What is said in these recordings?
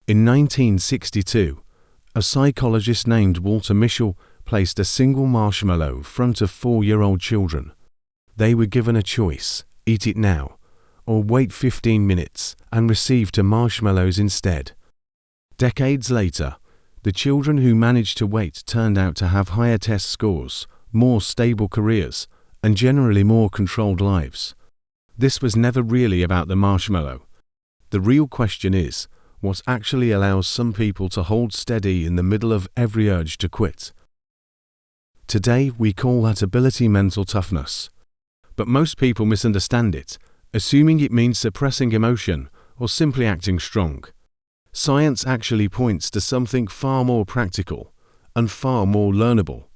In 1962, a psychologist named Walter Mischel placed a single marshmallow in front of 4-year-old children. They were given a choice: eat it now, or wait 15 minutes and receive 2 marshmallows instead. Decades later, the children who managed to wait turned out to have higher test scores, more stable careers, and generally more controlled lives. This was never really about the marshmallow. The real question is, what actually allows some people to hold steady in the middle of every urge to quit? Today, we call that ability mental toughness. But most people misunderstand it, assuming it means suppressing emotion or simply acting strong. Science actually points to something far more practical and far more learnable.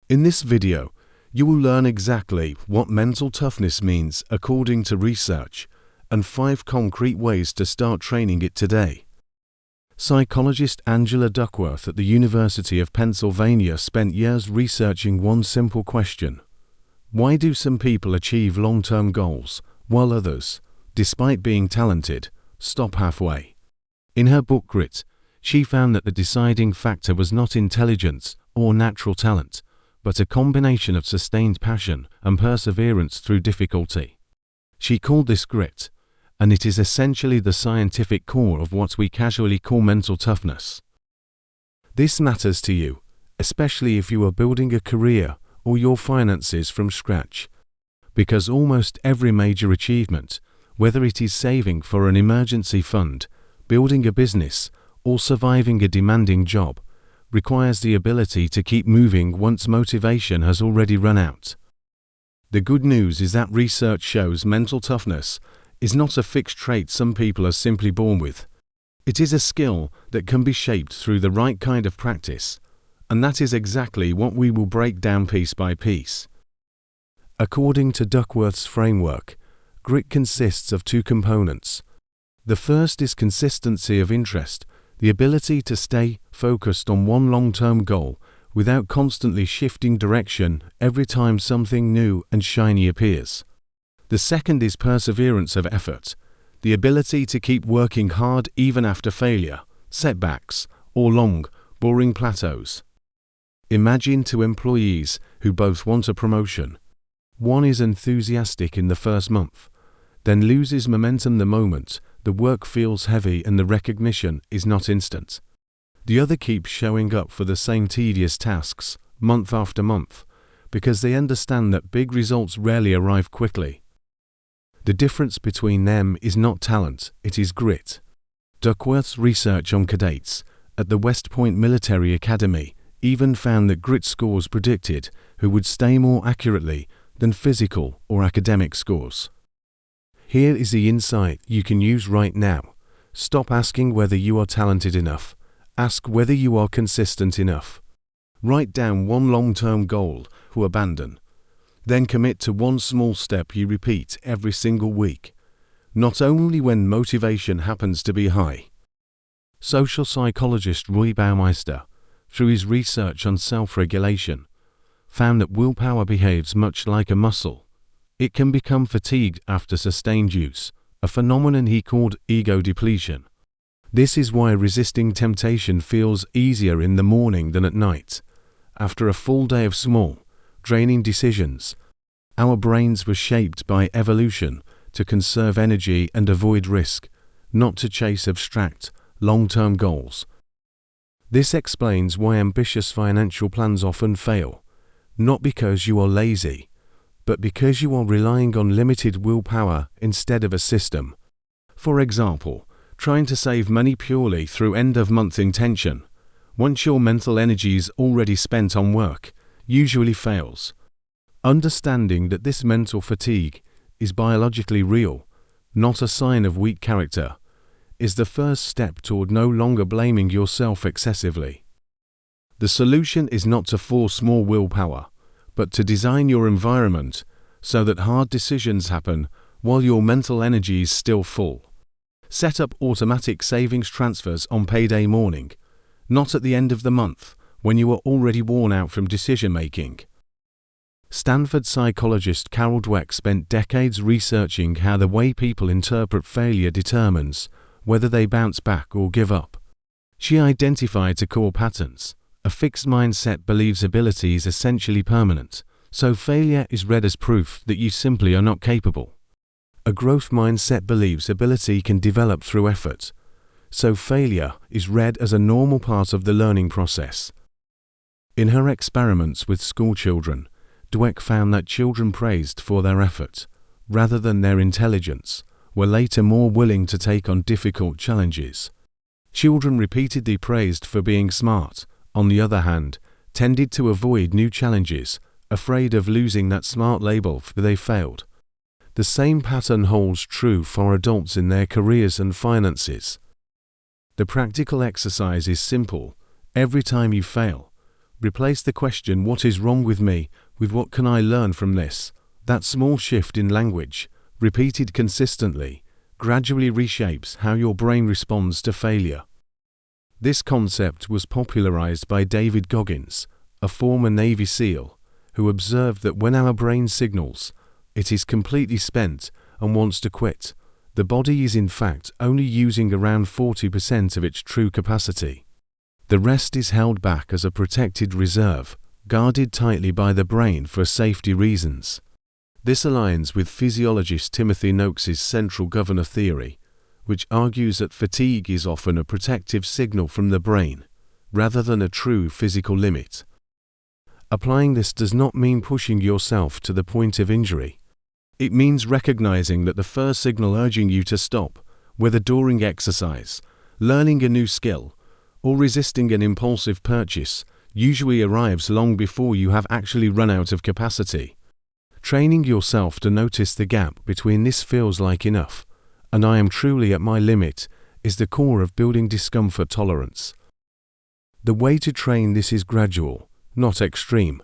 In this video, you will learn exactly what mental toughness means according to research and 5 concrete ways to start training it today. Psychologist Angela Duckworth at the University of Pennsylvania spent years researching one simple question: why do some people achieve long-term goals while others, despite being talented, stop halfway? In her book Grit, she found that the deciding factor was not intelligence or natural talent, but a combination of sustained passion and perseverance through difficulty. She called this grit, and it is essentially the scientific core of what we casually call mental toughness. This matters to you, especially if you are building a career or your finances from scratch, because almost every major achievement, whether it is saving for an emergency fund, building a business, or surviving a demanding job, requires the ability to keep moving once motivation has already run out. The good news is that research shows mental toughness is not a fixed trait some people are simply born with. It is a skill that can be shaped through the right kind of practice, and that is exactly what we will break down piece by piece. According to Duckworth's framework, grit consists of 2 components. The first is consistency of interest, the ability to stay focused on one long-term goal without constantly shifting direction every time something new and shiny appears. The second is perseverance of effort, the ability to keep working hard even after failure, setbacks, or long, boring plateaus. Imagine 2 employees who both want a promotion. One is enthusiastic in the first month, then loses momentum the moment the work feels heavy and the recognition is not instant. The other keeps showing up for the same tedious tasks, month after month, because they understand that big results rarely arrive quickly. The difference between them is not talent, it is grit. Duckworth's research on cadets at the West Point Military Academy even found that grit scores predicted who would stay more accurately than physical or academic scores. Here is the insight you can use right now. Stop asking whether you are talented enough. Ask whether you are consistent enough. Write down one long-term goal to abandon. Then commit to one small step you repeat every single week, not only when motivation happens to be high. Social psychologist Baumeister, through his research on self-regulation, found that willpower behaves much like a muscle. It can become fatigued after sustained use, a phenomenon he called ego depletion. This is why resisting temptation feels easier in the morning than at night. After a full day of small, draining decisions, our brains were shaped by evolution to conserve energy and avoid risk, not to chase abstract, long-term goals. This explains why ambitious financial plans often fail, not because you are lazy, but because you are relying on limited willpower instead of a system. For example, trying to save money purely through end-of-month intention, once your mental energy is already spent on work, usually fails. Understanding that this mental fatigue is biologically real, not a sign of weak character, is the first step toward no longer blaming yourself excessively. The solution is not to force more willpower, but to design your environment so that hard decisions happen while your mental energy is still full. Set up automatic savings transfers on payday morning, not at the end of the month when you are already worn out from decision-making. Stanford psychologist Carol Dweck spent decades researching how the way people interpret failure determines whether they bounce back or give up. She identified two core patterns. A fixed mindset believes ability is essentially permanent, so failure is read as proof that you simply are not capable. A growth mindset believes ability can develop through effort, so failure is read as a normal part of the learning process. In her experiments with school children, Dweck found that children praised for their effort, rather than their intelligence, were later more willing to take on difficult challenges. Children repeatedly praised for being smart, on the other hand, tended to avoid new challenges, afraid of losing that smart label if they failed. The same pattern holds true for adults in their careers and finances. The practical exercise is simple. Every time you fail, replace the question "What is wrong with me?" with "What can I learn from this?" That small shift in language, repeated consistently, gradually reshapes how your brain responds to failure. This concept was popularized by David Goggins, a former Navy SEAL, who observed that when our brain signals it is completely spent and wants to quit, the body is in fact only using around 40% of its true capacity. The rest is held back as a protected reserve, guarded tightly by the brain for safety reasons. This aligns with physiologist Timothy Noakes's central governor theory, which argues that fatigue is often a protective signal from the brain, rather than a true physical limit. Applying this does not mean pushing yourself to the point of injury. It means recognizing that the first signal urging you to stop, whether during exercise, learning a new skill, or resisting an impulsive purchase, usually arrives long before you have actually run out of capacity. Training yourself to notice the gap between "this feels like enough" and "I am truly at my limit" is the core of building discomfort tolerance. The way to train this is gradual, not extreme.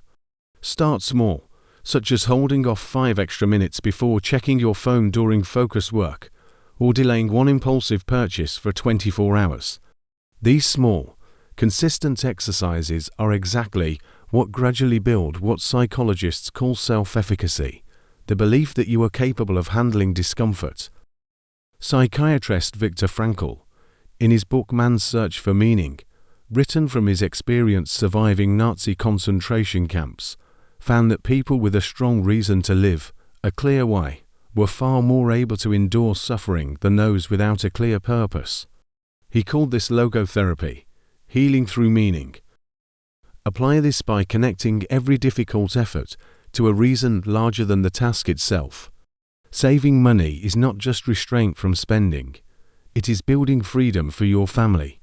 Start small, such as holding off 5 extra minutes before checking your phone during focus work, or delaying one impulsive purchase for 24 hours. These small, consistent exercises are exactly what gradually build what psychologists call self-efficacy, the belief that you are capable of handling discomfort. Psychiatrist Viktor Frankl, in his book Man's Search for Meaning, written from his experience surviving Nazi concentration camps, found that people with a strong reason to live, a clear why, were far more able to endure suffering than those without a clear purpose. He called this logotherapy, healing through meaning. Apply this by connecting every difficult effort to a reason larger than the task itself. Saving money is not just restraint from spending, it is building freedom for your family.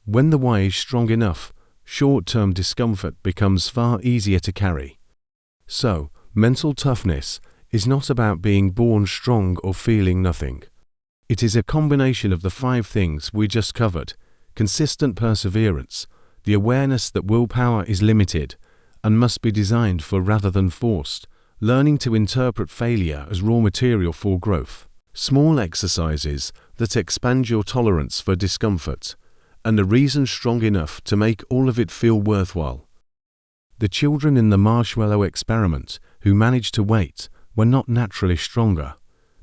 When the why is strong enough, short-term discomfort becomes far easier to carry. So, mental toughness is not about being born strong or feeling nothing. It is a combination of the 5 things we just covered: consistent perseverance, the awareness that willpower is limited and must be designed for rather than forced, learning to interpret failure as raw material for growth, small exercises that expand your tolerance for discomfort, and a reason strong enough to make all of it feel worthwhile. The children in the marshmallow experiment who managed to wait were not naturally stronger.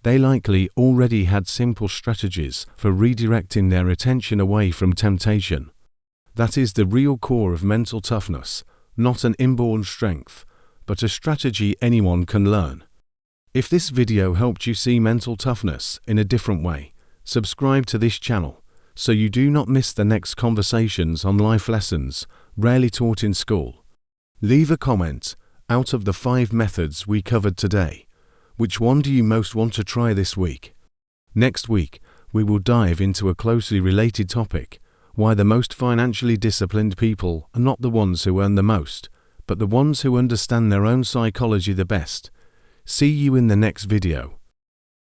They likely already had simple strategies for redirecting their attention away from temptation. That is the real core of mental toughness, not an inborn strength, but a strategy anyone can learn. If this video helped you see mental toughness in a different way, subscribe to this channel so you do not miss the next conversations on life lessons rarely taught in school. Leave a comment. Out of the 5 methods we covered today, which one do you most want to try this week? Next week, we will dive into a closely related topic: why the most financially disciplined people are not the ones who earn the most, but the ones who understand their own psychology the best. See you in the next video.